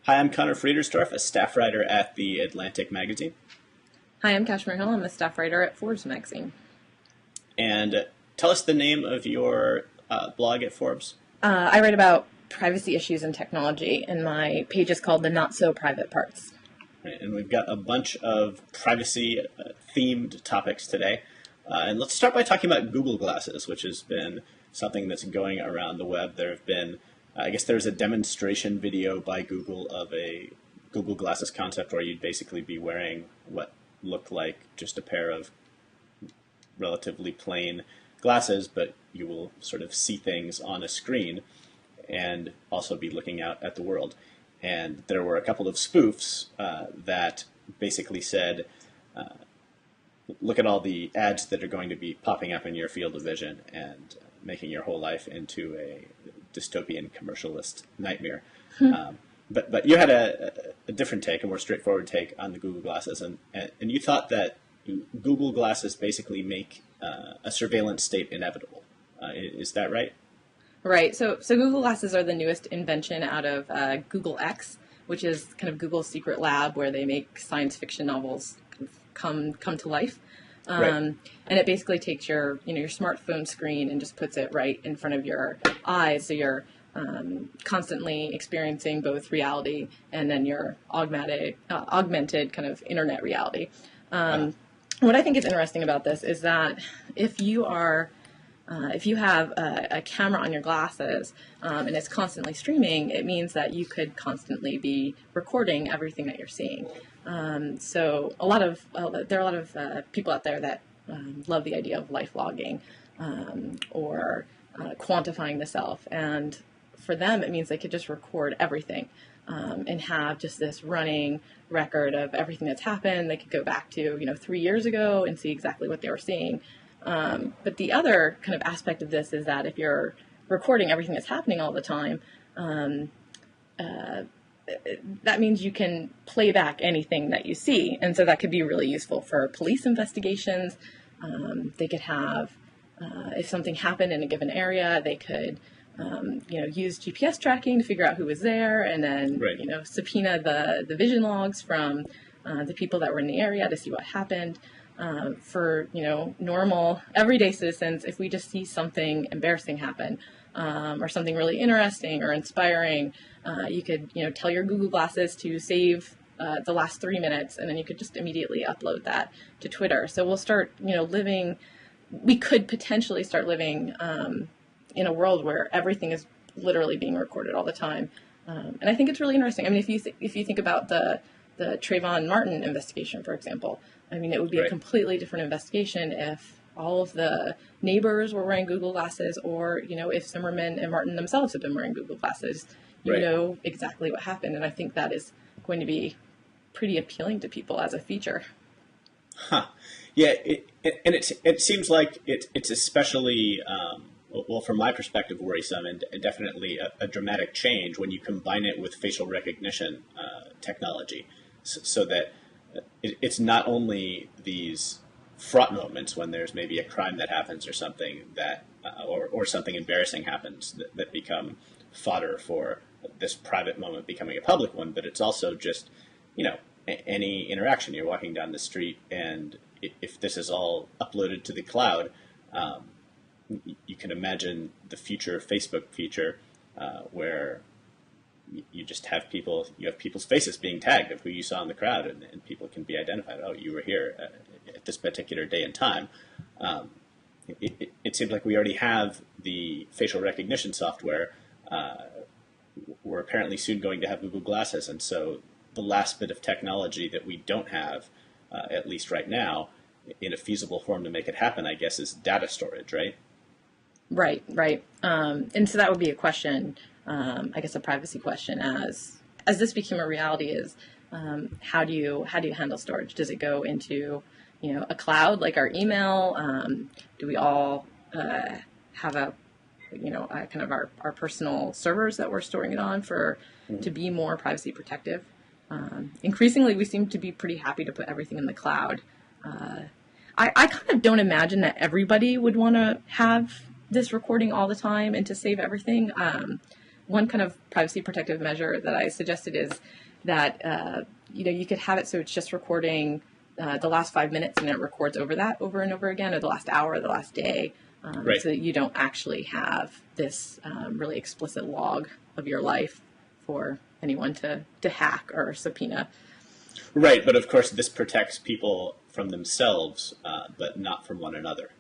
Hi, I'm Conor Friedersdorf, a staff writer at The Atlantic magazine. Hi, I'm Kashmir. I'm a staff writer at Forbes magazine. And tell us the name of your blog at Forbes. I write about privacy issues in technology, and my page is called The Not So Private Parts. Right, and we've got a bunch of privacy-themed topics today. And let's start by talking about Google Glasses, which has been something that's going around the web. There have been, I guess there's a demonstration video by Google of a Google Glasses concept where you'd basically be wearing what looked like just a pair of relatively plain glasses, but you will sort of see things on a screen and also be looking out at the world. And there were a couple of spoofs that basically said, look at all the ads that are going to be popping up in your field of vision and making your whole life into a dystopian commercialist nightmare. But you had a different take, a more straightforward take on the Google Glasses, and you thought that Google Glasses basically make a surveillance state inevitable. Is that right? Right. So Google Glasses are the newest invention out of Google X, which is kind of Google's secret lab where they make science fiction novels come to life. Right. And it basically takes your smartphone screen and just puts it right in front of your eyes, so you're constantly experiencing both reality and then your augmented kind of internet reality. What I think is interesting about this is that if you have a camera on your glasses and it's constantly streaming, it means that you could constantly be recording everything that you're seeing. So there are a lot of people out there that love the idea of life logging or quantifying the self, and for them it means they could just record everything and have just this running record of everything that's happened. They could go back to 3 years ago and see exactly what they were seeing. But the other kind of aspect of this is that if you're recording everything that's happening all the time, that means you can play back anything that you see. And so that could be really useful for police investigations. They could have, if something happened in a given area, they could, use GPS tracking to figure out who was there, and then, Right. Subpoena the vision logs from the people that were in the area to see what happened. For normal everyday citizens, if we just see something embarrassing happen or something really interesting or inspiring, you could tell your Google Glasses to save the last 3 minutes, and then you could just immediately upload that to Twitter. So we'll start we could potentially start living in a world where everything is literally being recorded all the time, and I think it's really interesting. I mean, if you think about the Trayvon Martin investigation, for example, I mean, it would be Right. a completely different investigation if all of the neighbors were wearing Google Glasses, or, if Zimmerman and Martin themselves had been wearing Google Glasses. You Right. know exactly what happened. And I think that is going to be pretty appealing to people as a feature. Huh. Yeah, it seems like it's especially, well, from my perspective, worrisome and definitely a dramatic change when you combine it with facial recognition technology, so that it's not only these fraught moments when there's maybe a crime that happens or something that, or something embarrassing happens that become fodder for this private moment becoming a public one, but it's also just, any interaction. You're walking down the street, and if this is all uploaded to the cloud, you can imagine the future Facebook feature where you just have people's faces being tagged of who you saw in the crowd, and people can be identified. Oh, you were here at this particular day and time. It seems like we already have the facial recognition software. We're apparently soon going to have Google Glasses, and so the last bit of technology that we don't have, at least right now, in a feasible form to make it happen, I guess, is data storage, right? Right. And so that would be a question, I guess a privacy question, as this became a reality, is how do you handle storage? Does it go into a cloud like our email? Do we all have a kind of our personal servers that we're storing it on to be more privacy protective? Increasingly, we seem to be pretty happy to put everything in the cloud. I kind of don't imagine that everybody would want to have this recording all the time and to save everything. one kind of privacy protective measure that I suggested is that you could have it so it's just recording the last 5 minutes, and it records over that over and over again, or the last hour, or the last day, so that you don't actually have this really explicit log of your life for anyone to hack or subpoena. Right, but of course this protects people from themselves, but not from one another.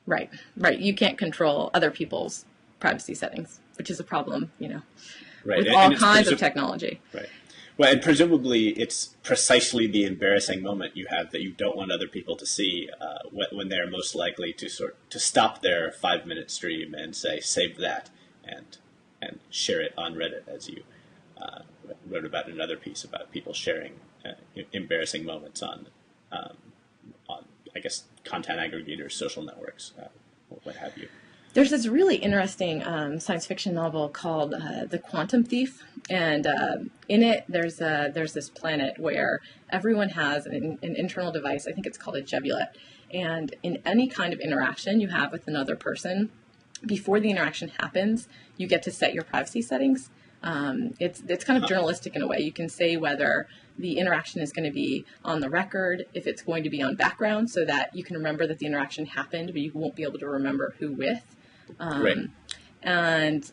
Right. You can't control other people's privacy settings, which is a problem, right. with all kinds of technology. Right. Well, and presumably it's precisely the embarrassing moment you have that you don't want other people to see when they're most likely to stop their 5-minute stream and say, save that, and share it on Reddit, as you wrote about in another piece about people sharing embarrassing moments on I guess, content aggregators, social networks, what have you. There's this really interesting science fiction novel called The Quantum Thief, and in it there's this planet where everyone has an internal device. I think it's called a jebulette, and in any kind of interaction you have with another person, before the interaction happens, you get to set your privacy settings. It's kind of journalistic in a way. You can say whether the interaction is going to be on the record, if it's going to be on background, so that you can remember that the interaction happened, but you won't be able to remember who with. Right. And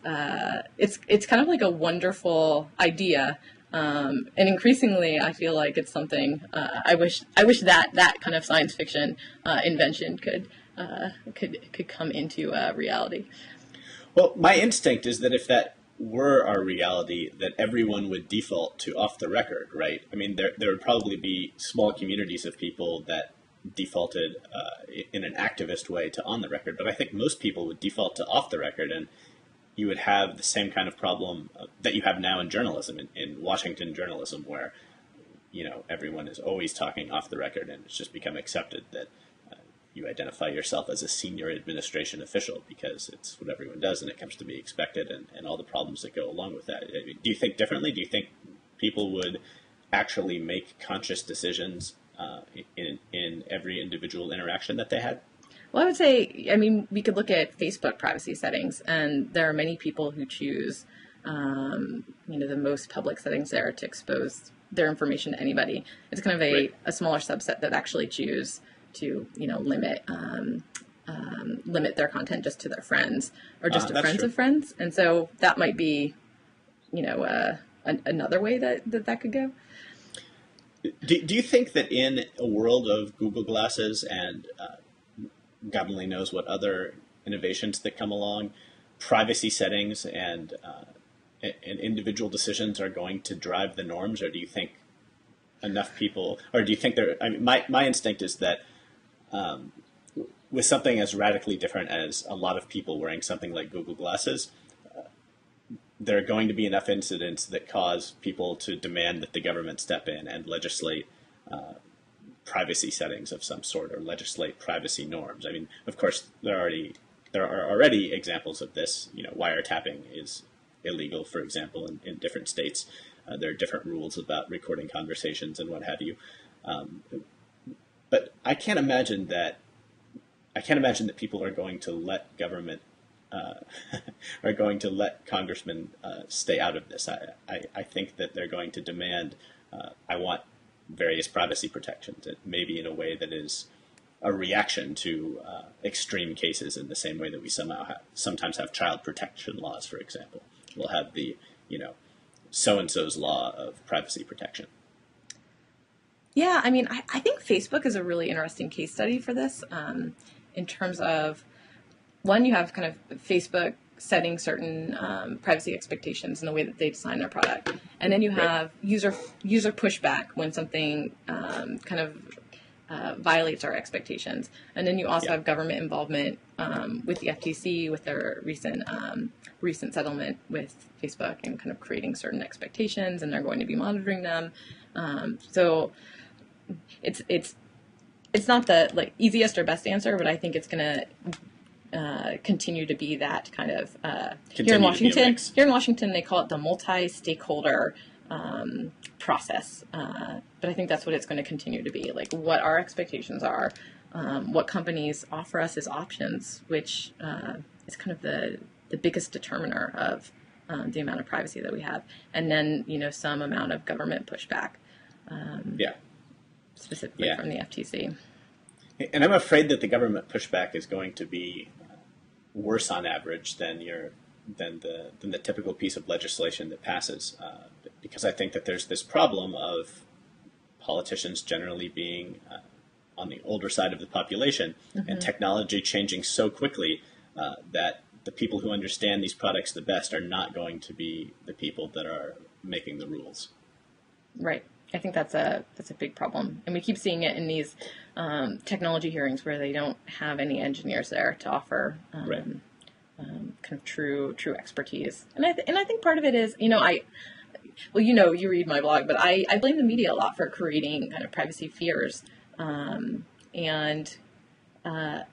it's kind of like a wonderful idea, and increasingly I feel like it's something I wish that kind of science fiction invention could come into reality. Well, my instinct is that if that were our reality, that everyone would default to off the record, right? I mean, there would probably be small communities of people that defaulted in an activist way to on the record, but I think most people would default to off the record, and you would have the same kind of problem that you have now in journalism, in Washington journalism, where everyone is always talking off the record, and it's just become accepted that you identify yourself as a senior administration official because it's what everyone does and it comes to be expected, and all the problems that go along with that. Do you think differently? Do you think people would actually make conscious decisions in every individual interaction that they had? Well, I would say, we could look at Facebook privacy settings, and there are many people who choose, the most public settings there to expose their information to anybody. It's kind of a smaller subset that actually choose to, limit their content just to their friends or just to friends of friends. And so that might be, another way that could go. Do you think that in a world of Google Glasses and God only knows what other innovations that come along, privacy settings and individual decisions are going to drive the norms, or do you think enough people, or do you think my instinct is that with something as radically different as a lot of people wearing something like Google Glasses, there are going to be enough incidents that cause people to demand that the government step in and legislate privacy settings of some sort, or legislate privacy norms. I mean, of course, there are already examples of this. Wiretapping is illegal, for example, in different states. There are different rules about recording conversations and what have you. But I can't imagine that people are going to let government are going to let congressmen stay out of this. I think that they're going to demand, I want various privacy protections, maybe in a way that is a reaction to extreme cases, in the same way that we sometimes have child protection laws, for example. We'll have the, so-and-so's law of privacy protection. Yeah, I think Facebook is a really interesting case study for this, in terms of, one, you have kind of Facebook setting certain privacy expectations in the way that they design their product, and then you have user pushback when something kind of violates our expectations, and then you also have government involvement with the FTC with their recent settlement with Facebook, and kind of creating certain expectations, and they're going to be monitoring them. So it's not the easiest or best answer, but I think it's going to continue to be that kind of here in Washington. Here in Washington, they call it the multi-stakeholder process, but I think that's what it's going to continue to be. What our expectations are, what companies offer us as options, which is kind of the biggest determiner of the amount of privacy that we have, and then some amount of government pushback, specifically from the FTC. And I'm afraid that the government pushback is going to be worse on average than the typical piece of legislation that passes, because I think that there's this problem of politicians generally being on the older side of the population, and technology changing so quickly that the people who understand these products the best are not going to be the people that are making the rules. Right. I think that's a big problem, and we keep seeing it in these technology hearings where they don't have any engineers there to offer kind of true expertise. And I think part of it is, you read my blog, but I blame the media a lot for creating kind of privacy fears, and I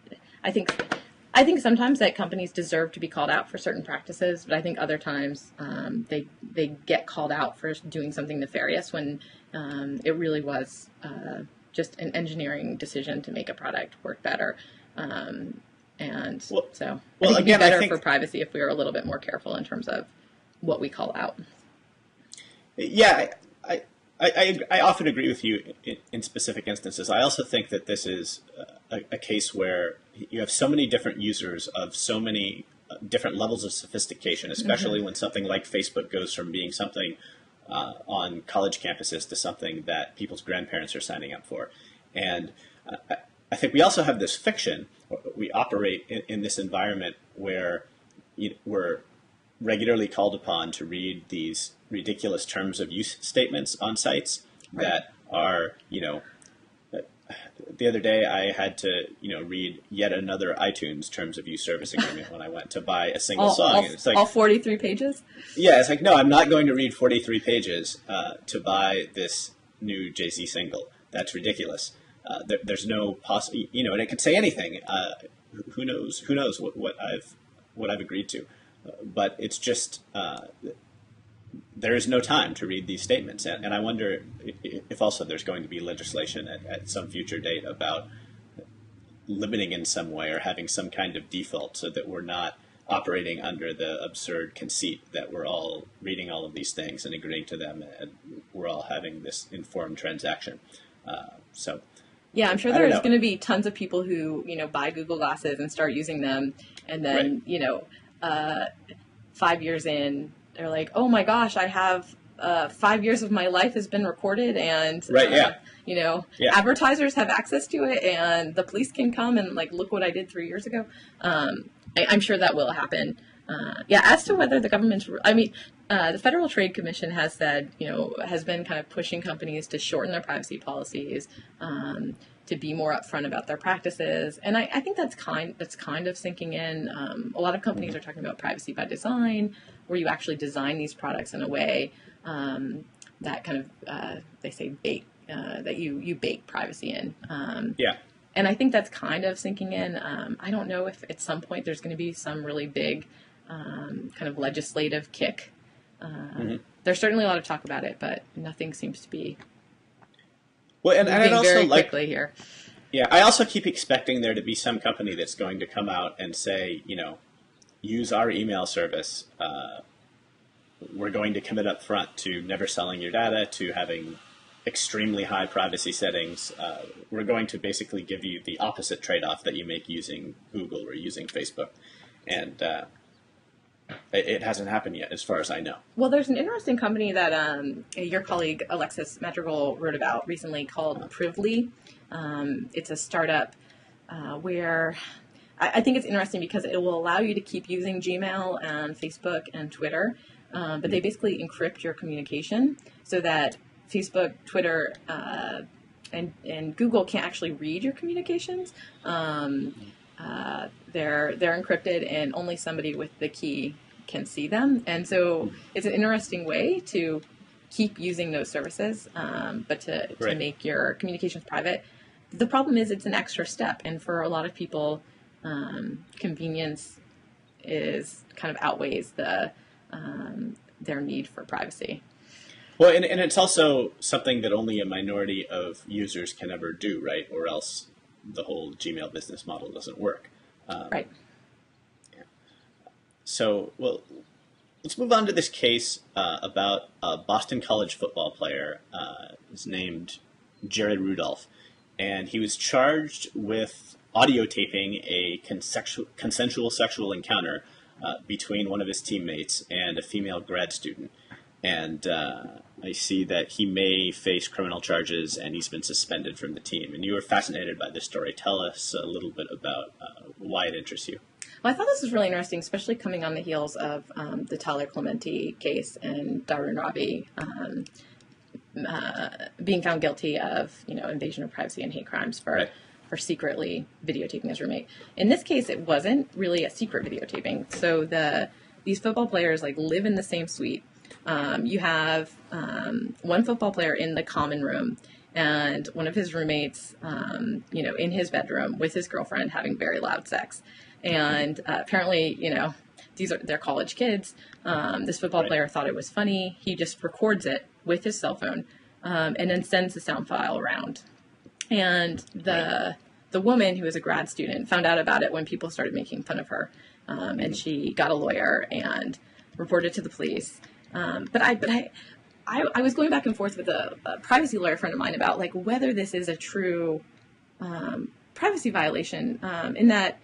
think sometimes that companies deserve to be called out for certain practices, but I think other times they get called out for doing something nefarious when it really was just an engineering decision to make a product work better. I think it'd be better for privacy if we were a little bit more careful in terms of what we call out. Yeah, I often agree with you in specific instances. I also think that this is a case where you have so many different users of so many different levels of sophistication, especially when something like Facebook goes from being something on college campuses to something that people's grandparents are signing up for. And I think we also have this fiction. We operate in this environment where we're regularly called upon to read these ridiculous terms of use statements on sites that are, the other day I had to, read yet another iTunes terms of use service agreement when I went to buy a single song. And it's like all 43 pages? Yeah, it's like, no, I'm not going to read 43 pages to buy this new Jay-Z single. That's ridiculous. There's no possible, and it could say anything. Who knows what I've agreed to. But it's just, there is no time to read these statements. And I wonder if also there's going to be legislation at some future date about limiting in some way or having some kind of default so that we're not operating under the absurd conceit that we're all reading all of these things and agreeing to them, and we're all having this informed transaction. Yeah, I'm sure there's going to be tons of people who, buy Google Glasses and start using them, and then, 5 years in, they're like, oh my gosh, I have 5 years of my life has been recorded, and advertisers have access to it, and the police can come and look what I did 3 years ago. I'm sure that will happen. As to whether the government's, the Federal Trade Commission has said, has been kind of pushing companies to shorten their privacy policies, to be more upfront about their practices, and I think that's kind of sinking in. A lot of companies are talking about privacy by design, where you actually design these products in a way that kind of they say that you bake privacy in. And I think that's kind of sinking in. I don't know if at some point there's going to be some really big kind of legislative kick. There's certainly a lot of talk about it, but nothing seems to be moving very quickly here. Yeah, I also keep expecting there to be some company that's going to come out and say, use our email service. We're going to commit up front to never selling your data, to having extremely high privacy settings. We're going to basically give you the opposite trade-off that you make using Google or using Facebook. And it hasn't happened yet, as far as I know. Well, there's an interesting company that your colleague Alexis Madrigal wrote about recently called Privly. It's a startup where I think it's interesting because it will allow you to keep using Gmail and Facebook and Twitter, but they basically encrypt your communication so that Facebook, Twitter, and Google can't actually read your communications. They're encrypted, and only somebody with the key can see them. And so it's an interesting way to keep using those services, but to make your communications private. The problem is it's an extra step, and for a lot of people, convenience is kind of outweighs their need for privacy. Well, and it's also something that only a minority of users can ever do, right? Or else the whole Gmail business model doesn't work. Right. Yeah. So, well, let's move on to this case about a Boston College football player. Is named Jared Rudolph, and he was charged with audio taping a consensual sexual encounter between one of his teammates and a female grad student. And I see that he may face criminal charges, and he's been suspended from the team. And you were fascinated by this story. Tell us a little bit about why it interests you. Well, I thought this was really interesting, especially coming on the heels of the Tyler Clementi case and Darwin Rabi being found guilty of, invasion of privacy and hate crimes for secretly videotaping his roommate. In this case, it wasn't really a secret videotaping. So these football players live in the same suite. You have one football player in the common room and one of his roommates, in his bedroom with his girlfriend having very loud sex. And apparently, they're college kids. This football player thought it was funny. He just records it with his cell phone and then sends the sound file around. And the woman, who was a grad student, found out about it when people started making fun of her. And she got a lawyer and reported to the police. But I was going back and forth with a privacy lawyer friend of mine about whether this is a true privacy violation. In that,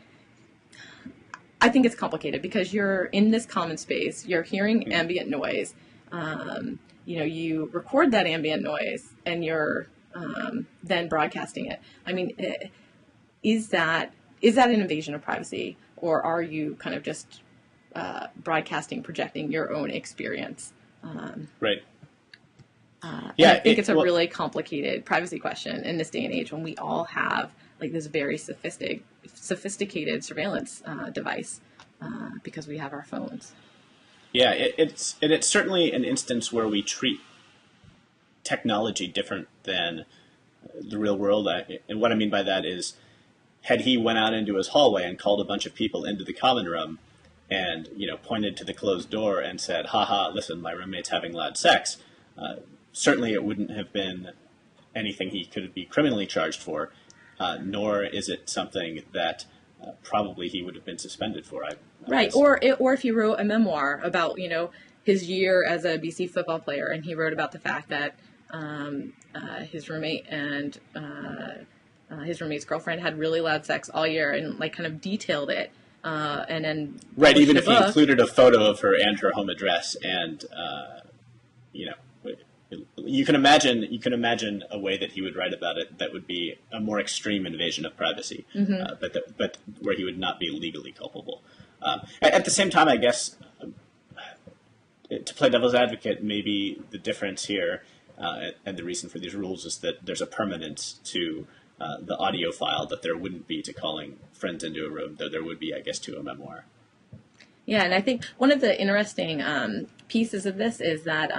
I think it's complicated because you're in this common space, you're hearing ambient noise. You record that ambient noise and you're then broadcasting it. I mean, is that an invasion of privacy, or are you kind of just broadcasting, projecting your own experience? Right. Yeah, I think it's a really complicated privacy question in this day and age when we all have this very sophisticated surveillance device because we have our phones. Yeah, it's certainly an instance where we treat technology different than the real world. And what I mean by that is, had he went out into his hallway and called a bunch of people into the common room and, pointed to the closed door and said, haha, listen, my roommate's having loud sex, certainly it wouldn't have been anything he could be criminally charged for, nor is it something that probably he would have been suspended for. Right, or if he wrote a memoir about, his year as a BC football player, and he wrote about the fact that his roommate and his roommate's girlfriend had really loud sex all year and kind of detailed it. And then even if he included a photo of her and her home address, and you can imagine a way that he would write about it that would be a more extreme invasion of privacy, but where he would not be legally culpable. At the same time, I guess, to play devil's advocate, maybe the difference here and the reason for these rules is that there's a permanence to the audio file that there wouldn't be to calling friends into a room, though there would be, I guess, to a memoir. Yeah, and I think one of the interesting pieces of this is that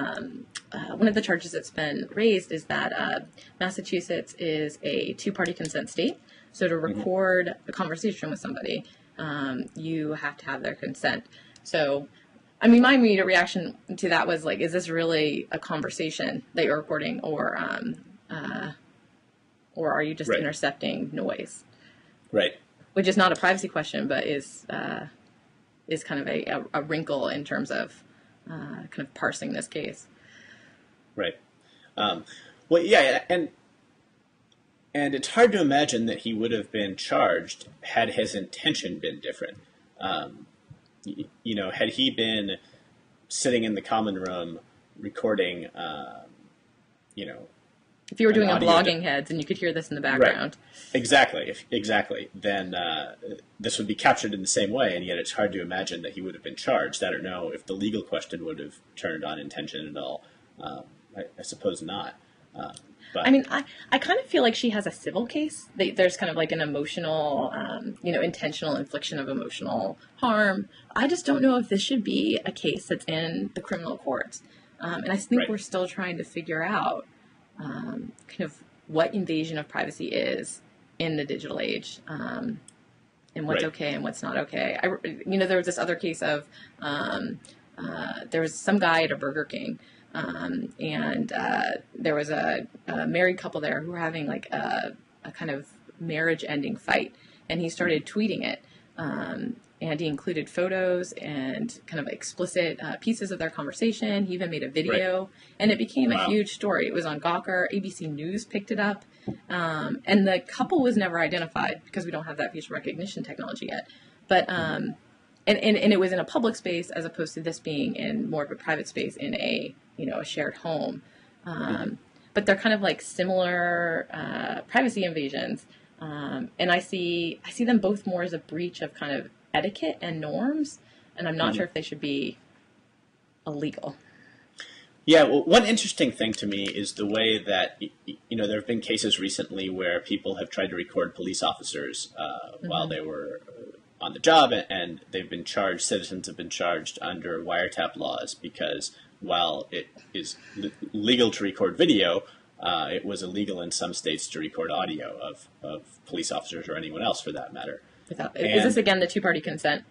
one of the charges that's been raised is that Massachusetts is a two-party consent state. So to record a conversation with somebody, you have to have their consent. So, I mean, my immediate reaction to that was is this really a conversation that you're recording, or are you just intercepting noise? Right. Which is not a privacy question, but is kind of a wrinkle in terms of kind of parsing this case. Right. Well, yeah, and it's hard to imagine that he would have been charged had his intention been different. Had he been sitting in the common room recording, if you were doing a blogging heads and you could hear this in the background. Right. Exactly. Then this would be captured in the same way, and yet it's hard to imagine that he would have been charged. I don't know if the legal question would have turned on intention at all. I suppose not. But I mean, I kind of feel like she has a civil case. There's kind of an emotional, intentional infliction of emotional harm. I just don't know if this should be a case that's in the criminal courts. And I think we're still trying to figure out kind of what invasion of privacy is in the digital age, and what's okay and what's not okay. There was this other case of there was some guy at a Burger King, and there was a married couple there who were having a kind of marriage-ending fight, and he started tweeting it. and he included photos and kind of explicit pieces of their conversation. He even made a video, and it became a huge story. It was on Gawker. ABC News picked it up, and the couple was never identified because we don't have that facial recognition technology yet. But and it was in a public space as opposed to this being in more of a private space in a shared home. But they're kind of like similar privacy invasions. And I see them both more as a breach of kind of etiquette and norms, and I'm not sure if they should be illegal. Yeah, well, one interesting thing to me is the way that, there have been cases recently where people have tried to record police officers while they were on the job, and they've been charged, citizens have been charged under wiretap laws because while it is legal to record video, it was illegal in some states to record audio of police officers or anyone else for that matter. Is this again the two-party consent?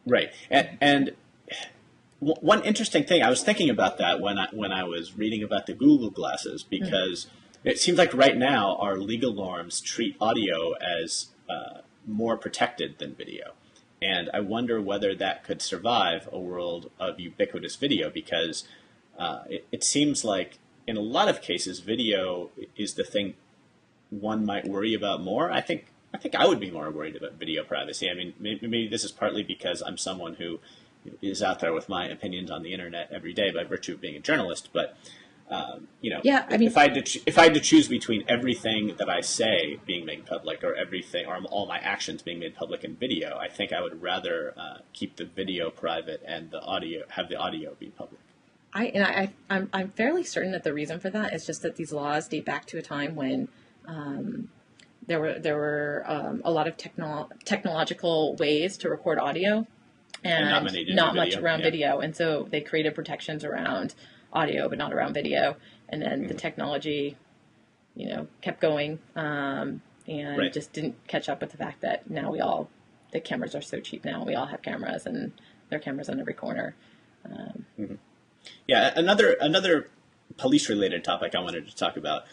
Right. And one interesting thing, I was thinking about that when I was reading about the Google glasses, because it seems like right now our legal norms treat audio as more protected than video. And I wonder whether that could survive a world of ubiquitous video, because it seems like in a lot of cases, video is the thing one might worry about more. I think I would be more worried about video privacy. I mean, maybe this is partly because I'm someone who is out there with my opinions on the internet every day by virtue of being a journalist. But if I had to choose between everything that I say being made public or everything, or all my actions being made public in video, I think I would rather keep the video private and have the audio be public. I'm fairly certain that the reason for that is just that these laws date back to a time when there were a lot of technological ways to record audio and not much around video, and so they created protections around audio but not around video, and then the technology kept going and just didn't catch up with the fact that now the cameras are so cheap now. We all have cameras, and there are cameras on every corner. Yeah, another police-related topic I wanted to talk about.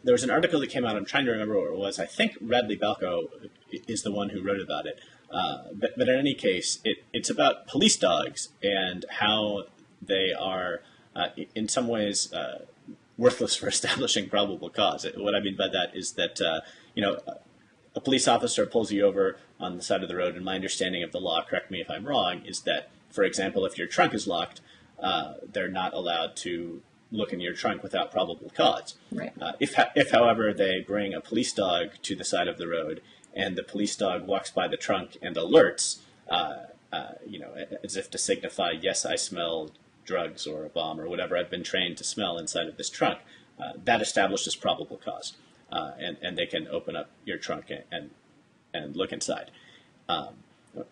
There was an article that came out. I'm trying to remember what it was. I think Radley Balco is the one who wrote about it. But in any case, it's about police dogs and how they are, in some ways, worthless for establishing probable cause. What I mean by that is that, a police officer pulls you over on the side of the road, and my understanding of the law, correct me if I'm wrong, is that, for example, if your trunk is locked, they're not allowed to look in your trunk without probable cause. Right. If, however, they bring a police dog to the side of the road and the police dog walks by the trunk and alerts, as if to signify, yes, I smell drugs or a bomb or whatever I've been trained to smell inside of this trunk, that establishes probable cause, and they can open up your trunk and look inside.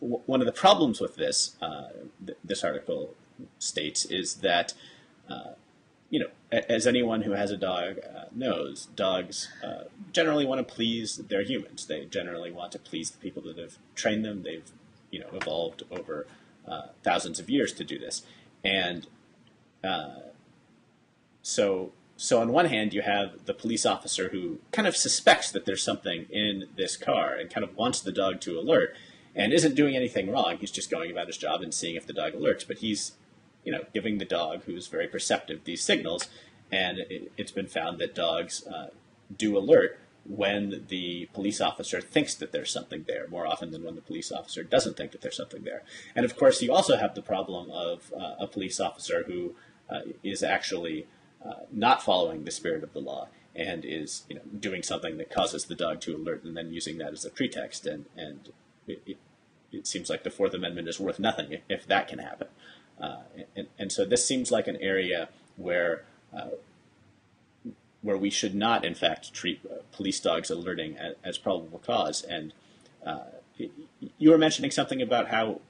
One of the problems with this, this article states, is that, as anyone who has a dog knows, dogs generally want to please their humans. They generally want to please the people that have trained them. They've, evolved over thousands of years to do this. And so on one hand, you have the police officer who kind of suspects that there's something in this car and kind of wants the dog to alert and isn't doing anything wrong. He's just going about his job and seeing if the dog alerts. But he's, giving the dog, who's very perceptive, these signals. And it's been found that dogs do alert when the police officer thinks that there's something there, more often than when the police officer doesn't think that there's something there. And of course, you also have the problem of a police officer who is actually not following the spirit of the law and is doing something that causes the dog to alert and then using that as a pretext. And it seems like the Fourth Amendment is worth nothing if that can happen. And so this seems like an area where we should not, in fact, treat police dogs alerting as probable cause. And you were mentioning something about how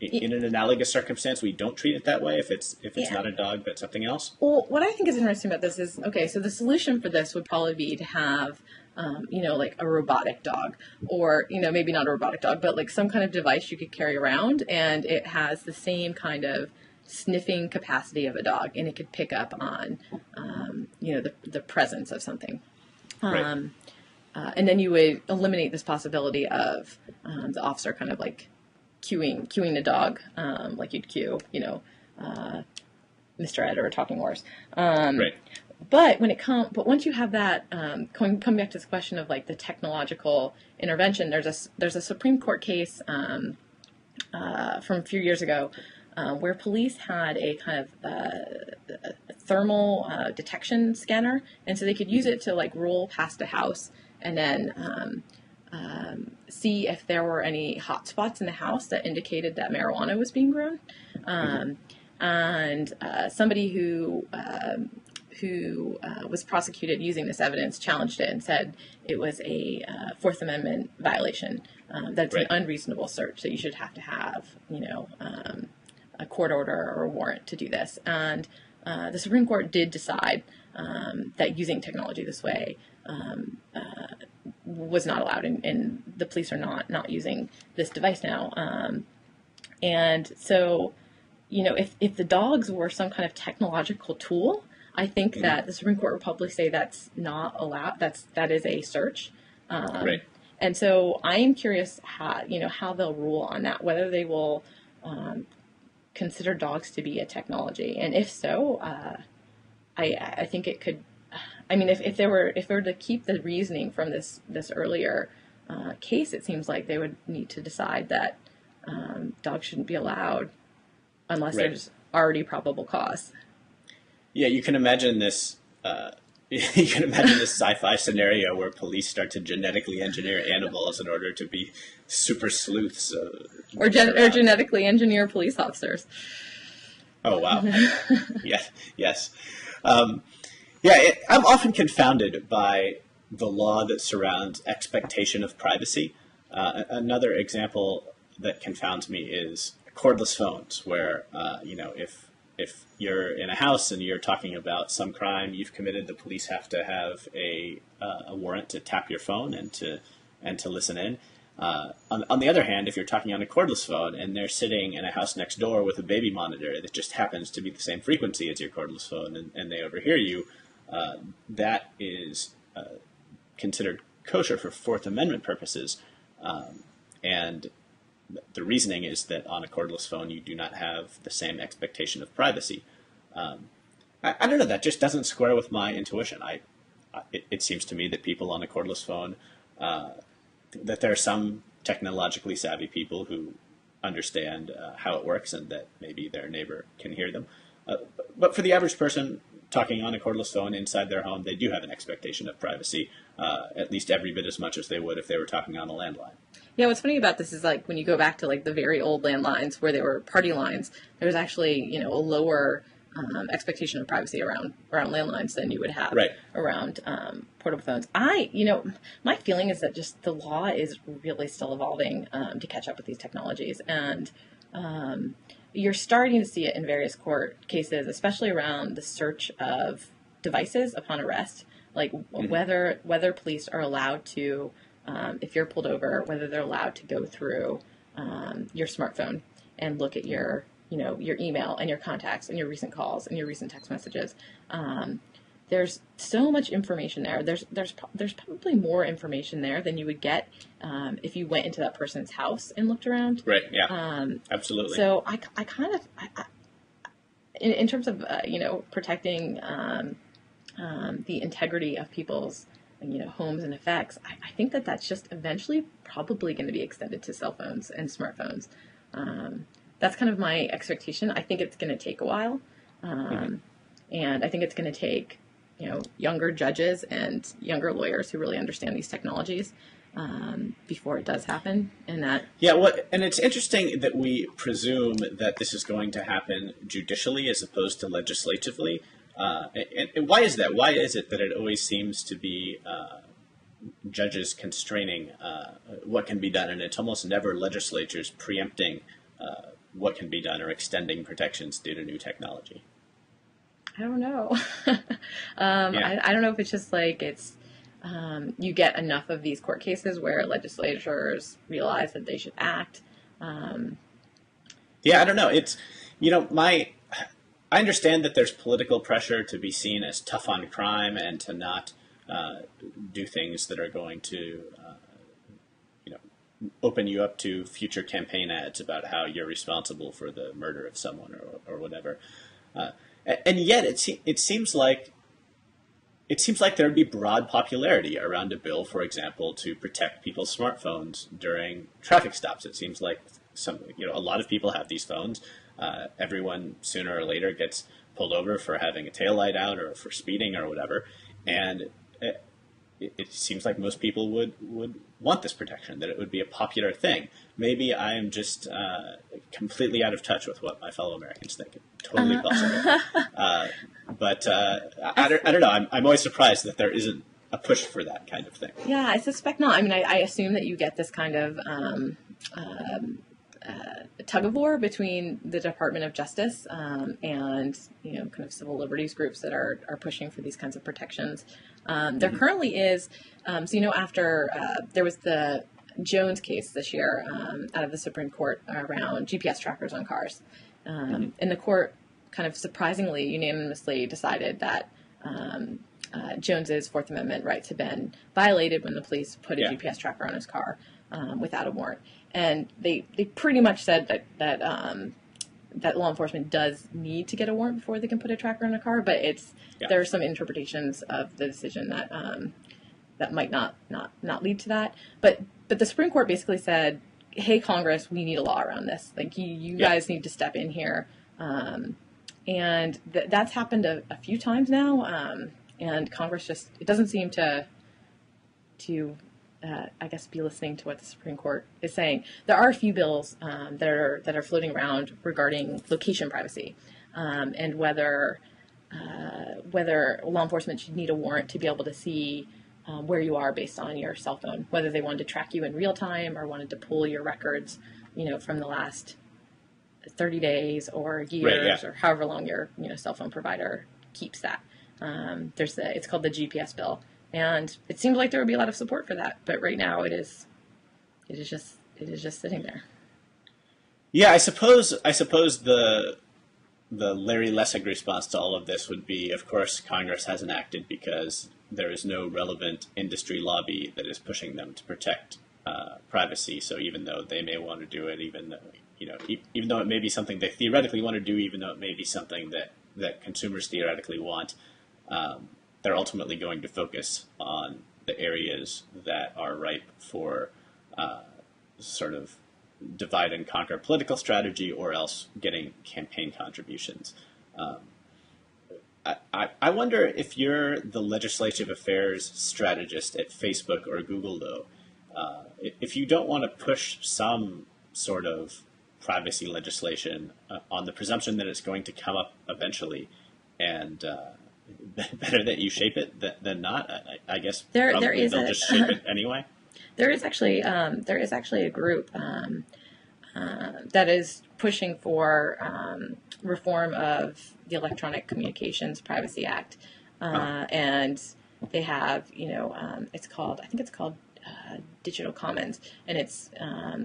in an analogous circumstance we don't treat it that way if it's not a dog but something else. Well, what I think is interesting about this is, okay, so the solution for this would probably be to have like a robotic dog, or maybe not a robotic dog, but like some kind of device you could carry around, and it has the same kind of sniffing capacity of a dog, and it could pick up on the presence of something. Right. and then you would eliminate this possibility of the officer kind of like cueing the dog, like you'd cue, Mr. Ed or a talking horse. Right. But but once you have that, come back to this question of like the technological intervention, there's a Supreme Court case from a few years ago where police had a kind of a thermal detection scanner, and so they could use it to like roll past a house and then see if there were any hot spots in the house that indicated that marijuana was being grown. And somebody who was prosecuted using this evidence challenged it and said it was a Fourth Amendment violation, that it's an unreasonable search, that you should have to have, a court order or a warrant to do this. And the Supreme Court did decide that using technology this way was not allowed, and the police are not using this device now. And so, if the dogs were some kind of technological tool, I think that the Supreme Court would probably say that's not allowed. That is a search. Right. And so I am curious how they'll rule on that, whether they will consider dogs to be a technology, and if so, I think it could. I mean, if they were to keep the reasoning from this earlier case, it seems like they would need to decide that dogs shouldn't be allowed unless there's already probable cause. Yeah, you can imagine this. You can imagine this sci-fi scenario where police start to genetically engineer animals in order to be super sleuths, or genetically engineer police officers. Oh wow! Yes. I'm often confounded by the law that surrounds expectation of privacy. Another example that confounds me is cordless phones, where if you're in a house and you're talking about some crime you've committed, the police have to have a warrant to tap your phone and to listen in. On the other hand, if you're talking on a cordless phone and they're sitting in a house next door with a baby monitor that just happens to be the same frequency as your cordless phone, and they overhear you, that is considered kosher for Fourth Amendment purposes. And the reasoning is that on a cordless phone, you do not have the same expectation of privacy. I don't know, that just doesn't square with my intuition. It seems to me that people on a cordless phone, that there are some technologically savvy people who understand how it works and that maybe their neighbor can hear them. But for the average person talking on a cordless phone inside their home, they do have an expectation of privacy, at least every bit as much as they would if they were talking on a landline. Yeah, what's funny about this is like when you go back to like the very old landlines where they were party lines, there was actually, a lower expectation of privacy around landlines than you would have around portable phones. My feeling is that just the law is really still evolving to catch up with these technologies, and you're starting to see it in various court cases, especially around the search of devices upon arrest, like whether police are allowed to, if you're pulled over, whether they're allowed to go through your smartphone and look at your email and your contacts and your recent calls and your recent text messages. There's so much information there. There's probably more information there than you would get if you went into that person's house and looked around. Right. Yeah. Absolutely. So I kind of, in terms of protecting the integrity of people's homes and effects, I think that that's just eventually probably going to be extended to cell phones and smartphones. That's kind of my expectation. I think it's going to take a while, and I think it's going to take younger judges and younger lawyers who really understand these technologies before it does happen. And and it's interesting that we presume that this is going to happen judicially as opposed to legislatively. And why is that? Why is it that it always seems to be judges constraining what can be done, and it's almost never legislatures preempting what can be done or extending protections due to new technology? I don't know. I don't know if it's just like you get enough of these court cases where legislatures realize that they should act. I don't know. It's, I understand that there's political pressure to be seen as tough on crime and to not do things that are going to open you up to future campaign ads about how you're responsible for the murder of someone or whatever. And yet it seems like there would be broad popularity around a bill, for example, to protect people's smartphones during traffic stops. It seems like a lot of people have these phones. Everyone sooner or later gets pulled over for having a taillight out or for speeding or whatever, and it seems like most people would want this protection, that it would be a popular thing. Maybe I am just completely out of touch with what my fellow Americans think. Totally possible. But I don't know. I'm always surprised that there isn't a push for that kind of thing. Yeah, I suspect not. I mean, I assume that you get this kind of tug of war between the Department of Justice and kind of civil liberties groups that are pushing for these kinds of protections. There currently is, after there was the Jones case this year out of the Supreme Court around GPS trackers on cars, and the court kind of surprisingly unanimously decided that Jones's Fourth Amendment rights had been violated when the police put a GPS tracker on his car without a warrant. And they pretty much said that law enforcement does need to get a warrant before they can put a tracker in a car, but there are some interpretations of the decision that that might not lead to that. But the Supreme Court basically said, "Hey, Congress, we need a law around this. Like you guys need to step in here." And that's happened a few times now, and Congress it doesn't seem to I guess be listening to what the Supreme Court is saying. There are a few bills that are floating around regarding location privacy, and whether law enforcement should need a warrant to be able to see where you are based on your cell phone, whether they wanted to track you in real time or wanted to pull your records, from the last 30 days or years or however long your cell phone provider keeps that. It's called the GPS bill. And it seems like there would be a lot of support for that, but right now it is just sitting there. Yeah, I suppose the Larry Lessig response to all of this would be, of course, Congress hasn't acted because there is no relevant industry lobby that is pushing them to protect privacy. So even though they may want to do it, even though it may be something they theoretically want to do, even though it may be something that consumers theoretically want. They're ultimately going to focus on the areas that are ripe for sort of divide and conquer political strategy, or else getting campaign contributions. I wonder if you're the legislative affairs strategist at Facebook or Google, though, if you don't want to push some sort of privacy legislation on the presumption that it's going to come up eventually, and better that you shape it than not. I guess they'll just shape it anyway. There is actually a group that is pushing for reform of the Electronic Communications Privacy Act, and they have it's called Digital Commons, and it's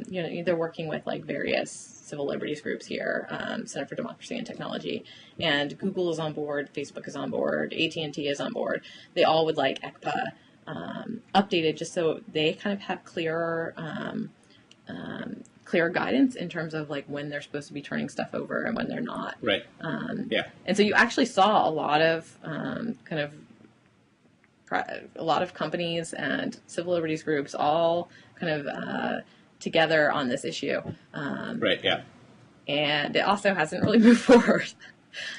they're working with like various civil liberties groups here, Center for Democracy and Technology, and Google is on board, Facebook is on board, AT&T is on board. They all would like ECPA updated just so they kind of have clearer guidance in terms of like when they're supposed to be turning stuff over and when they're not. Right. And so you actually saw a lot of a lot of companies and civil liberties groups all kind of together on this issue. Right. Yeah. And it also hasn't really moved forward.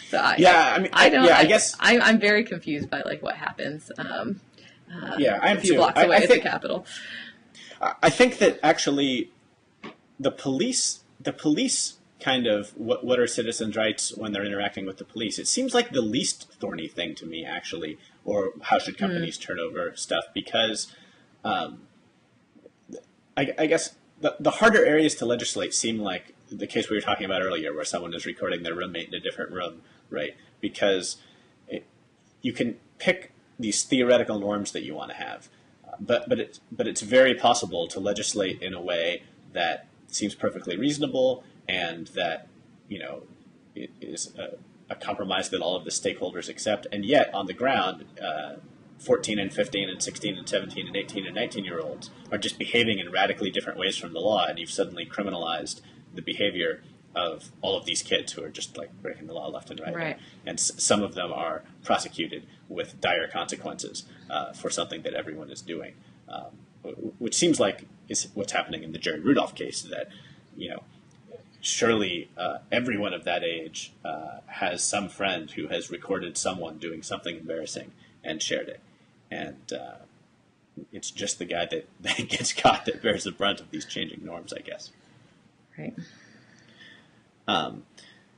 So I guess I'm very confused by like what happens. I'm a few blocks away at the Capitol. I think that actually the police kind of what are citizens' rights when they're interacting with the police. It seems like the least thorny thing to me, actually, or how should companies turn over stuff, because I guess the harder areas to legislate seem like the case we were talking about earlier, where someone is recording their roommate in a different room, right? Because you can pick these theoretical norms that you want to have, but it's very possible to legislate in a way that seems perfectly reasonable and that it is a compromise that all of the stakeholders accept, and yet on the ground, 14 and 15 and 16 and 17 and 18 and 19-year-olds are just behaving in radically different ways from the law, and you've suddenly criminalized the behavior of all of these kids who are just like breaking the law left and right. Right. And some of them are prosecuted with dire consequences for something that everyone is doing, which seems like is what's happening in the Jerry Rudolph case, that, surely everyone of that age has some friend who has recorded someone doing something embarrassing and shared it. And it's just the guy that gets caught that bears the brunt of these changing norms, I guess. Right.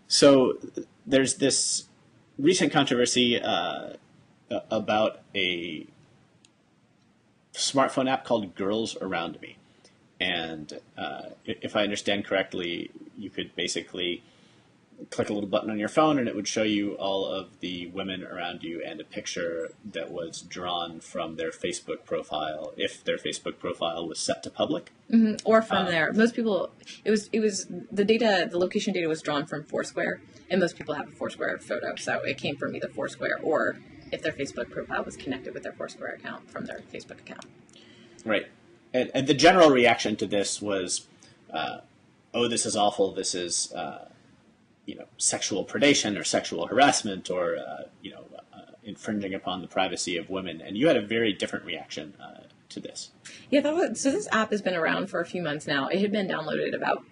So there's this recent controversy about a smartphone app called Girls Around Me. And if I understand correctly, you could basically click a little button on your phone and it would show you all of the women around you and a picture that was drawn from their Facebook profile, if their Facebook profile was set to public. Mm-hmm. Or from there. Most people, it was the location data was drawn from Foursquare, and most people have a Foursquare photo. So it came from either Foursquare or if their Facebook profile was connected with their Foursquare account from their Facebook account. Right. And the general reaction to this was, oh, this is awful. This is, sexual predation or sexual harassment or, infringing upon the privacy of women. And you had a very different reaction to this. Yeah, so this app has been around for a few months now. It had been downloaded about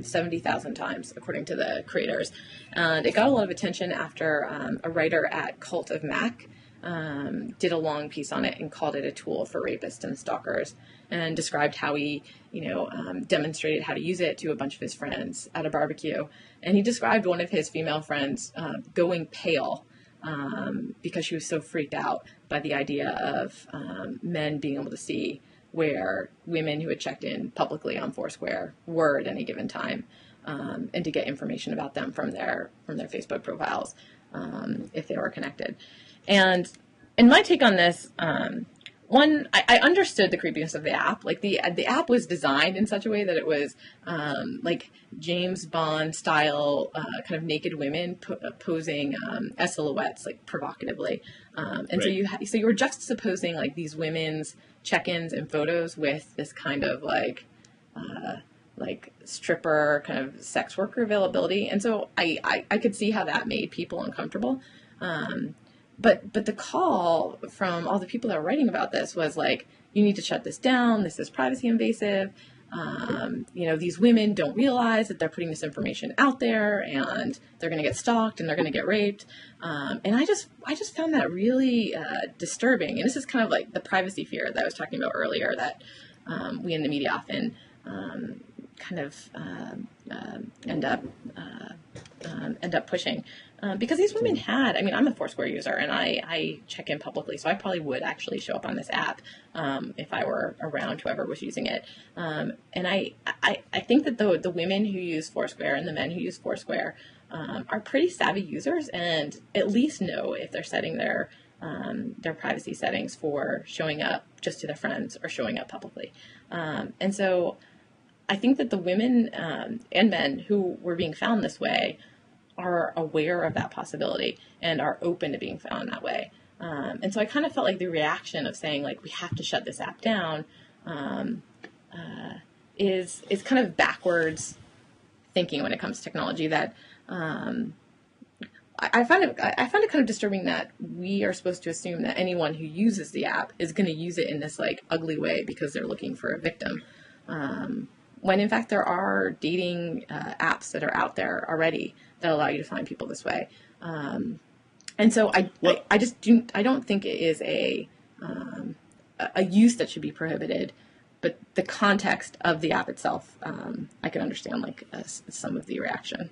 70,000 times, according to the creators. And it got a lot of attention after a writer at Cult of Mac did a long piece on it and called it a tool for rapists and stalkers, and described how he, demonstrated how to use it to a bunch of his friends at a barbecue. And he described one of his female friends going pale because she was so freaked out by the idea of men being able to see where women who had checked in publicly on Foursquare were at any given time, and to get information about them from their Facebook profiles if they were connected. And my take on this, I understood the creepiness of the app. Like the app was designed in such a way that it was like James Bond style, kind of naked women posing as silhouettes, like provocatively. And right. So you were juxtaposing like these women's check-ins and photos with this kind of like stripper kind of sex worker availability. And so I could see how that made people uncomfortable. But the call from all the people that were writing about this was like, you need to shut this down. This is privacy invasive. These women don't realize that they're putting this information out there and they're going to get stalked and they're going to get raped. And I just found that really disturbing. And this is kind of like the privacy fear that I was talking about earlier that we in the media often end up pushing. Because these women had, I'm a Foursquare user and I check in publicly, so I probably would actually show up on this app if I were around whoever was using it. And I think that the women who use Foursquare and the men who use Foursquare are pretty savvy users and at least know if they're setting their privacy settings for showing up just to their friends or showing up publicly. And so I think that the women and men who were being found this way are aware of that possibility and are open to being found that way. And so I kind of felt like the reaction of saying, like, we have to shut this app down is kind of backwards thinking when it comes to technology. That I find it kind of disturbing that we are supposed to assume that anyone who uses the app is going to use it in this, like, ugly way because they're looking for a victim. When in fact there are dating apps that are out there already that allow you to find people this way, and so I don't think it is a use that should be prohibited, but the context of the app itself, I can understand some of the reaction.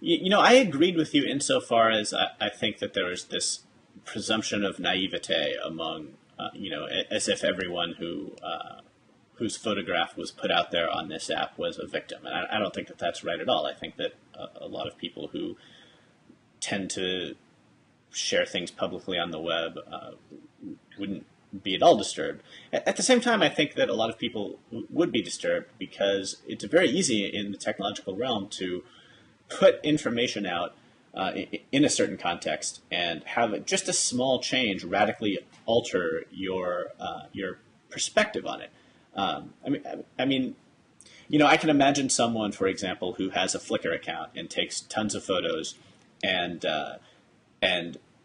I agreed with you insofar as I think that there is this presumption of naivete among as if everyone whose photograph was put out there on this app was a victim. And I don't think that that's right at all. I think that a lot of people who tend to share things publicly on the web wouldn't be at all disturbed. At the same time, I think that a lot of people would be disturbed because it's very easy in the technological realm to put information out in a certain context and have just a small change radically alter your perspective on it. I mean, I can imagine someone, for example, who has a Flickr account and takes tons of photos and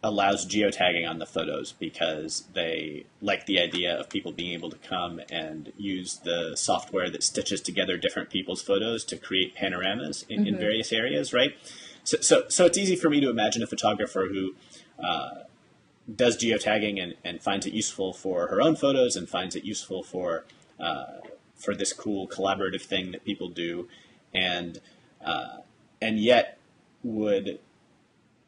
allows geotagging on the photos because they like the idea of people being able to come and use the software that stitches together different people's photos to create panoramas in various areas, right? So it's easy for me to imagine a photographer who does geotagging and finds it useful for her own photos and finds it useful for this cool collaborative thing that people do, and yet would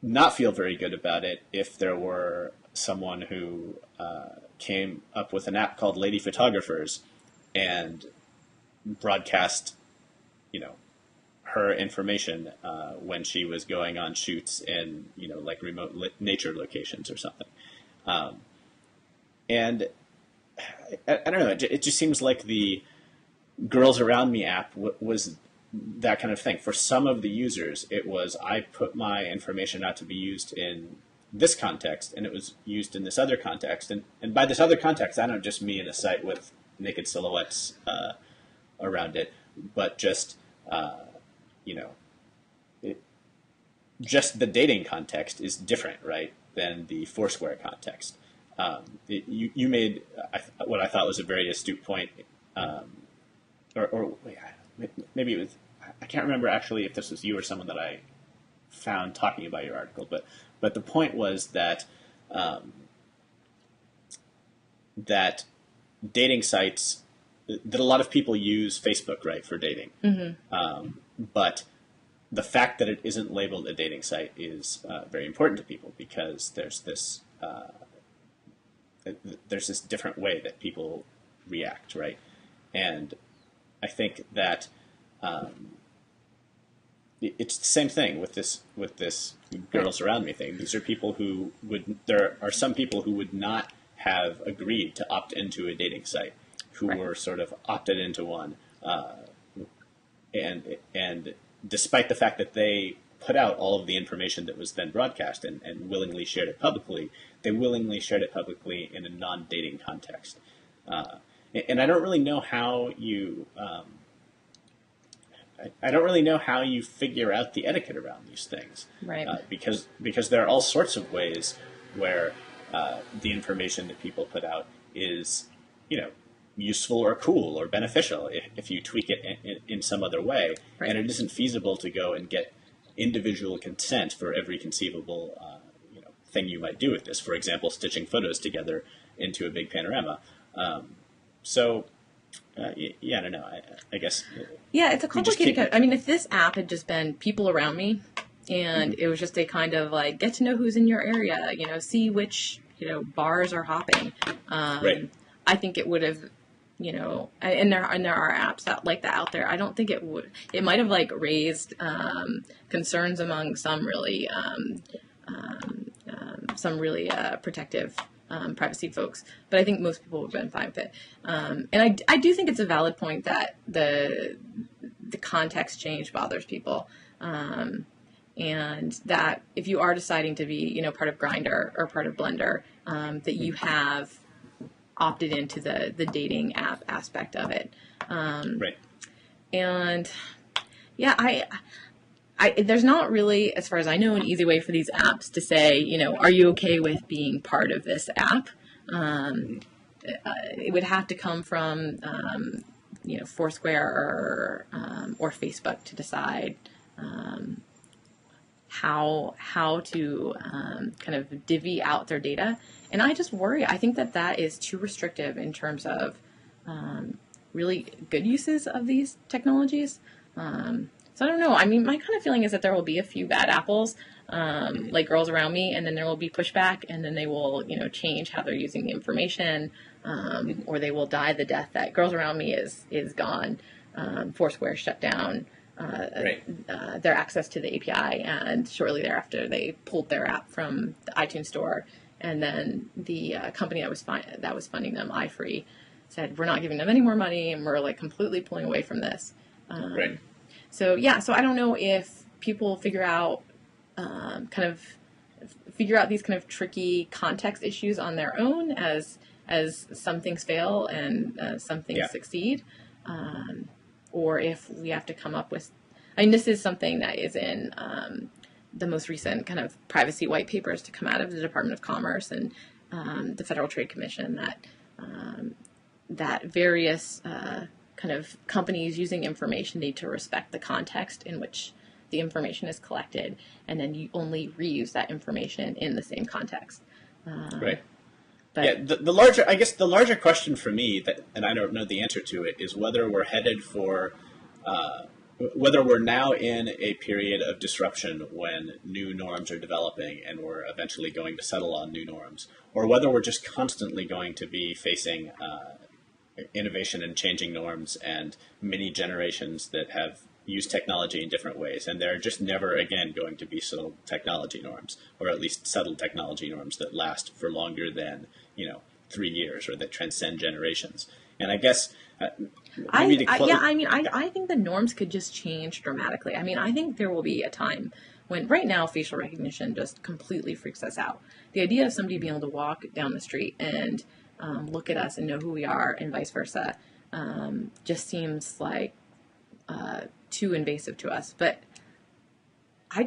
not feel very good about it if there were someone who came up with an app called Lady Photographers and broadcast, her information when she was going on shoots in, like remote nature locations or something. And I don't know, it just seems like the Girls Around Me app was that kind of thing. For some of the users, it was, I put my information out to be used in this context, and it was used in this other context. And by this other context, I don't just mean a site with naked silhouettes around it, but just, just the dating context is different, right, than the Foursquare context. You made what I thought was a very astute point, or maybe it was, I can't remember actually if this was you or someone that I found talking about your article, but the point was that that dating sites, that a lot of people use Facebook, right, for dating, but the fact that it isn't labeled a dating site is very important to people because there's this different way that people react, right? And I think that it's the same thing with this Girls Around Me thing. These are people who there are some people who would not have agreed to opt into a dating site, who were sort of opted into one, and despite the fact that they put out all of the information that was then broadcast and willingly shared it publicly, they willingly shared it publicly in a non-dating context. And I don't really know how you figure out the etiquette around these things, right? Because there are all sorts of ways where the information that people put out is, useful or cool or beneficial if you tweak it in some other way, and it isn't feasible to go and get individual consent for every conceivable thing you might do with this. For example, stitching photos together into a big panorama. I don't know. I guess. Yeah, it's a complicated. If this app had just been people around me, and it was just a kind of like get to know who's in your area, see which bars are hopping. I think it would have, and there are apps like that out there. I don't think it would. It might have raised concerns among some really protective privacy folks, but I think most people would have been fine with it. And I do think it's a valid point that the context change bothers people, and that if you are deciding to be part of Grindr or part of Blender, that you have opted into the dating app aspect of it. And yeah, there's not really, as far as I know, an easy way for these apps to say, are you okay with being part of this app? It would have to come from, Foursquare or Facebook to decide how to kind of divvy out their data. And I just worry. I think that is too restrictive in terms of really good uses of these technologies. So I don't know. My kind of feeling is that there will be a few bad apples, like Girls Around Me, and then there will be pushback, and then they will, change how they're using the information, or they will die the death that Girls Around Me is gone. Foursquare shut down their access to the API, and shortly thereafter they pulled their app from the iTunes store, and then the company that was funding them, iFree, said we're not giving them any more money, and we're completely pulling away from this. So I don't know if people figure out kind of figure out these kind of tricky context issues on their own as some things fail and some things succeed, or if we have to come up with. I mean, this is something that is in the most recent kind of privacy white papers to come out of the Department of Commerce and the Federal Trade Commission, that various kind of companies using information need to respect the context in which the information is collected, and then you only reuse that information in the same context. Right. But the larger question for me, and I don't know the answer to it, is whether we're headed for, whether we're now in a period of disruption when new norms are developing and we're eventually going to settle on new norms, or whether we're just constantly going to be facing innovation and changing norms and many generations that have used technology in different ways, and there are just never again going to be settled technology norms, or at least settled technology norms that last for longer than 3 years or that transcend generations. And I guess I think the norms could just change dramatically. I mean, I think there will be a time when, right now, facial recognition just completely freaks us out. The idea of somebody being able to walk down the street and look at us and know who we are, and vice versa, just seems like too invasive to us. But I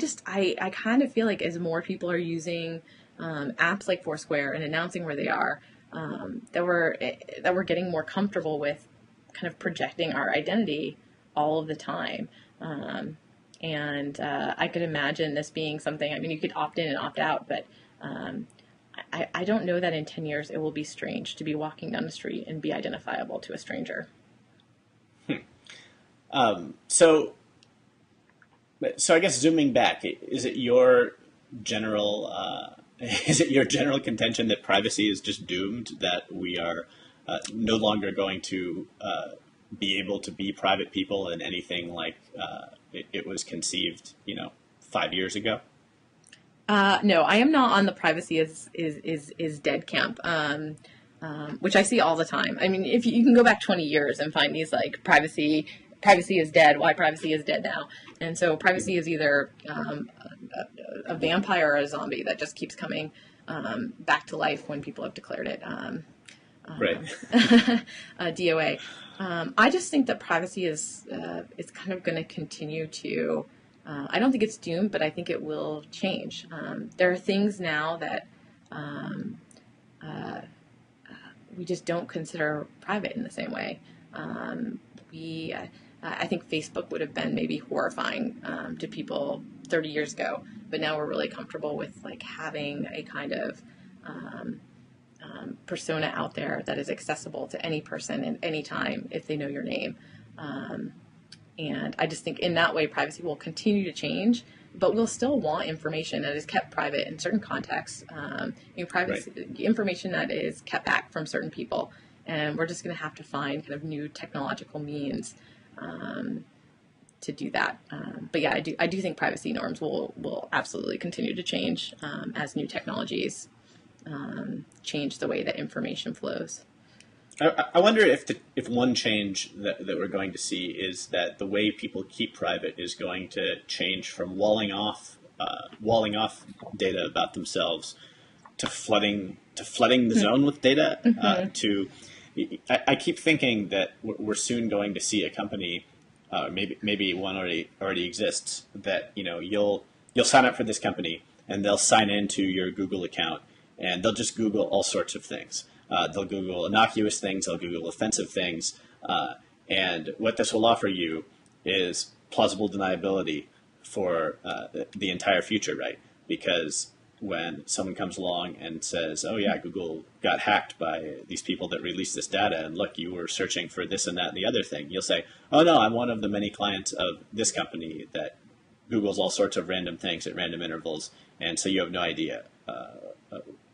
kind of feel like as more people are using apps like Foursquare and announcing where they are, that we're getting more comfortable with kind of projecting our identity all of the time. And I could imagine this being something, I mean, you could opt in and opt out, but I don't know that in 10 years it will be strange to be walking down the street and be identifiable to a stranger. So I guess zooming back, is it your general contention that privacy is just doomed, that we are no longer going to be able to be private people in anything like it was conceived, 5 years ago? No, I am not on the privacy is dead camp, which I see all the time. I mean, if you can go back 20 years and find these like privacy is dead, why privacy is dead now. And so privacy is either a vampire or a zombie that just keeps coming back to life when people have declared it right. DOA. I just think that privacy is kind of going to continue to, I don't think it's doomed, but I think it will change. There are things now that we just don't consider private in the same way. I think Facebook would have been maybe horrifying to people 30 years ago, but now we're really comfortable with like having a kind of persona out there that is accessible to any person at any time if they know your name. And I just think in that way, privacy will continue to change, but we'll still want information that is kept private in certain contexts. Privacy, right. Information that is kept back from certain people, and we're just going to have to find kind of new technological means to do that. But yeah, I do think privacy norms will absolutely continue to change as new technologies change the way that information flows. I wonder if one change that we're going to see is that the way people keep private is going to change from walling off data about themselves to flooding the zone with data. I keep thinking that we're soon going to see a company, maybe one already exists, that you'll sign up for this company and they'll sign into your Google account and they'll just Google all sorts of things. They'll Google innocuous things, they'll Google offensive things, and what this will offer you is plausible deniability for the entire future, right? Because when someone comes along and says, oh yeah, Google got hacked by these people that released this data, and look, you were searching for this and that and the other thing, you'll say, oh no, I'm one of the many clients of this company that Googles all sorts of random things at random intervals, and so you have no idea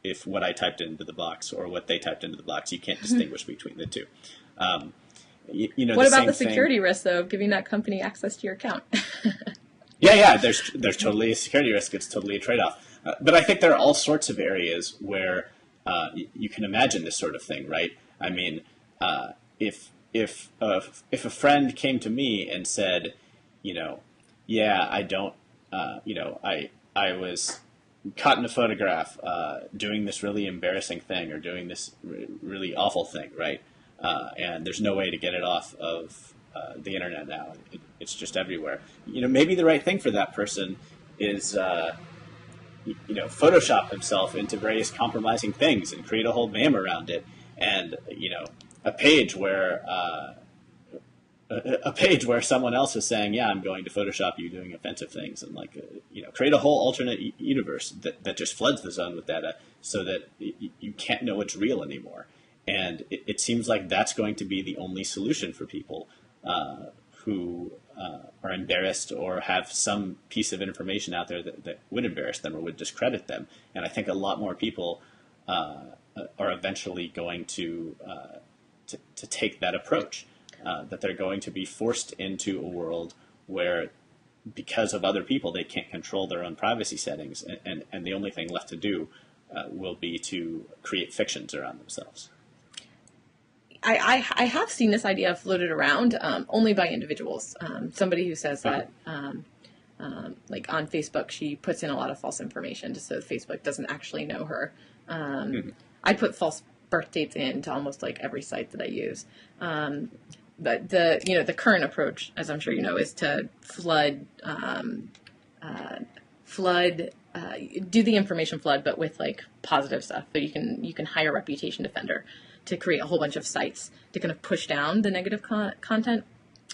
if what I typed into the box or what they typed into the box, you can't distinguish between the two. What about the security risk, though, of giving that company access to your account? Yeah, there's totally a security risk. It's totally a trade-off. But I think there are all sorts of areas where you can imagine this sort of thing, right? I mean, if a friend came to me and said, yeah, I don't, I was caught in a photograph doing this really embarrassing thing or doing this really awful thing, right? And there's no way to get it off of the internet now. It's just everywhere. Maybe the right thing for that person is, Photoshop himself into various compromising things and create a whole meme around it. And, a page where someone else is saying, yeah, I'm going to Photoshop you doing offensive things, and create a whole alternate universe that just floods the zone with data so that you can't know it's real anymore. And it seems like that's going to be the only solution for people who are embarrassed or have some piece of information out there that would embarrass them or would discredit them. And I think a lot more people are eventually going to take that approach. That they're going to be forced into a world where, because of other people, they can't control their own privacy settings, and the only thing left to do will be to create fictions around themselves. I have seen this idea floated around only by individuals. Somebody who says that, like on Facebook, she puts in a lot of false information just so Facebook doesn't actually know her. I put false birth dates into almost like every site that I use. But the current approach, as I'm sure you know, is to flood, do the information flood, but with like positive stuff. So you can hire a reputation defender to create a whole bunch of sites to kind of push down the negative content.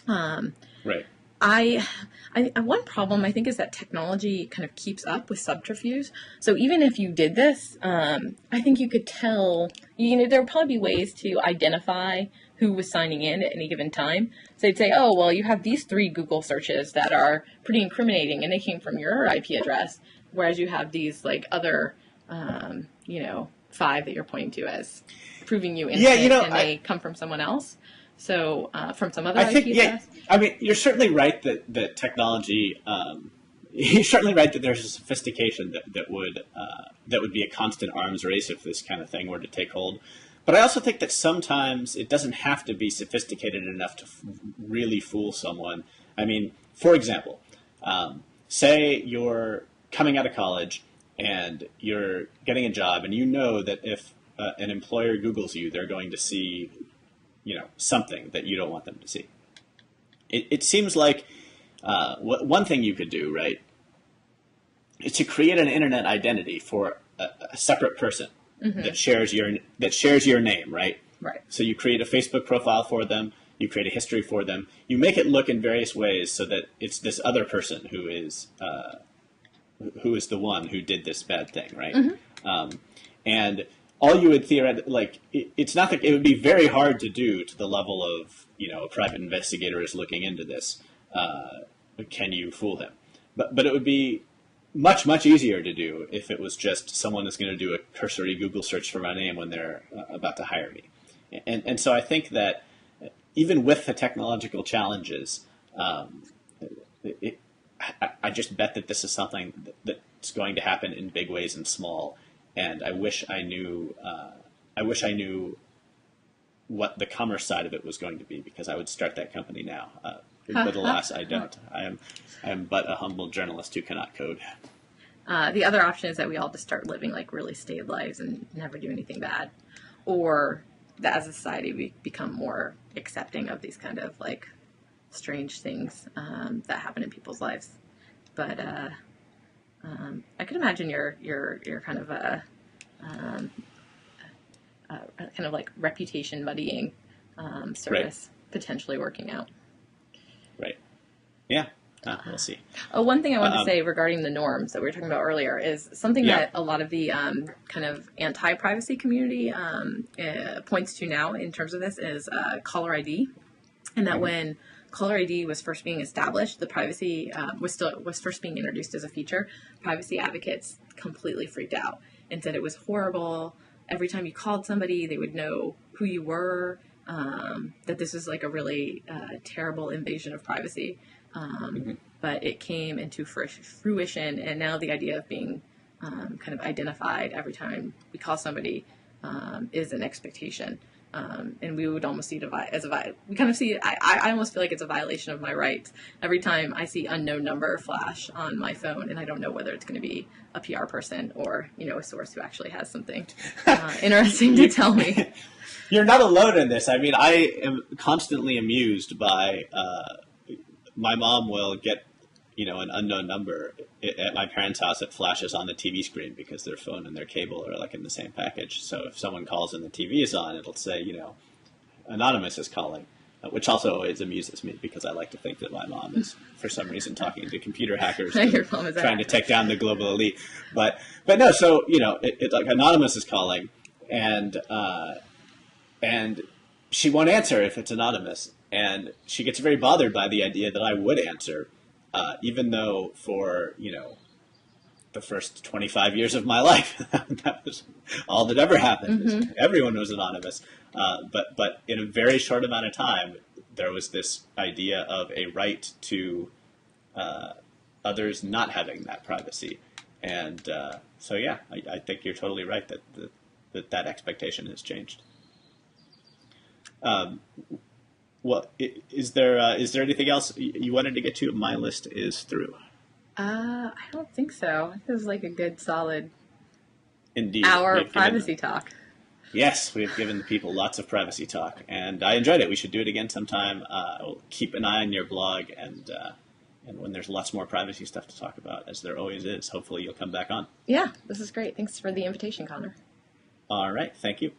Right. One problem I think is that technology kind of keeps up with subterfuge. So even if you did this, I think you could tell, there would probably be ways to identify who was signing in at any given time. So they'd say, oh, well, you have these 3 Google searches that are pretty incriminating and they came from your IP address, whereas you have these like other, 5 that you're pointing to as proving you innocent and they come from someone else. So from some other IP address. I mean, you're certainly right that technology. You're certainly right that there's a sophistication that would be a constant arms race if this kind of thing were to take hold. But I also think that sometimes it doesn't have to be sophisticated enough to really fool someone. I mean, for example, say you're coming out of college and you're getting a job, and you know that if an employer Googles you, they're going to see something that you don't want them to see. It seems like one thing you could do, right, is to create an internet identity for a separate person that shares your name, right? Right. So you create a Facebook profile for them, you create a history for them, you make it look in various ways so that it's this other person who is the one who did this bad thing, right? And all you would theoretically, it's not that it would be very hard to do to the level of, a private investigator is looking into this. Can you fool him? But it would be much, much easier to do if it was just someone is going to do a cursory Google search for my name when they're about to hire me. And so I think that even with the technological challenges, I just bet that this is something that's going to happen in big ways and small. And I wish I knew what the commerce side of it was going to be, because I would start that company now. But alas, I don't. I am but a humble journalist who cannot code. The other option is that we all just start living like really staid lives and never do anything bad, or that as a society we become more accepting of these kind of like strange things that happen in people's lives. But I could imagine your kind of a kind of like reputation muddying service potentially working out. Right. Yeah. We'll see. One thing I wanted to say regarding the norms that we were talking about earlier is something that a lot of the kind of anti-privacy community points to now in terms of this is caller ID, and that when caller ID was first being established, the privacy was first being introduced as a feature. Privacy advocates completely freaked out and said it was horrible. Every time you called somebody, they would know who you were. That this was like a really terrible invasion of privacy. But it came into fruition, and now the idea of being kind of identified every time we call somebody is an expectation. And we would almost see it we kind of see it, I almost feel like it's a violation of my rights every time I see unknown number flash on my phone, and I don't know whether it's going to be a PR person or, a source who actually has something interesting to tell me. You're not alone in this. I mean, I am constantly amused by my mom will get, an unknown number at my parents' house. It flashes on the TV screen because their phone and their cable are like in the same package. So if someone calls and the TV is on, it'll say, anonymous is calling, which also always amuses me because I like to think that my mom is, for some reason, talking to computer hackers trying to take down the global elite. But no, so, it's like anonymous is calling, and she won't answer if it's anonymous. And she gets very bothered by the idea that I would answer, even though for, the first 25 years of my life, that was all that ever happened. Mm-hmm. Everyone was anonymous. But in a very short amount of time, there was this idea of a right to others not having that privacy. And so, yeah, I think you're totally right that expectation has changed. Well, is there anything else you wanted to get to? My list is through. I don't think so. This is like a good solid Indeed. Hour of privacy talk. Yes, we have given the people lots of privacy talk, and I enjoyed it. We should do it again sometime. We'll keep an eye on your blog, and when there's lots more privacy stuff to talk about, as there always is, hopefully you'll come back on. Yeah, this is great. Thanks for the invitation, Connor. All right, thank you.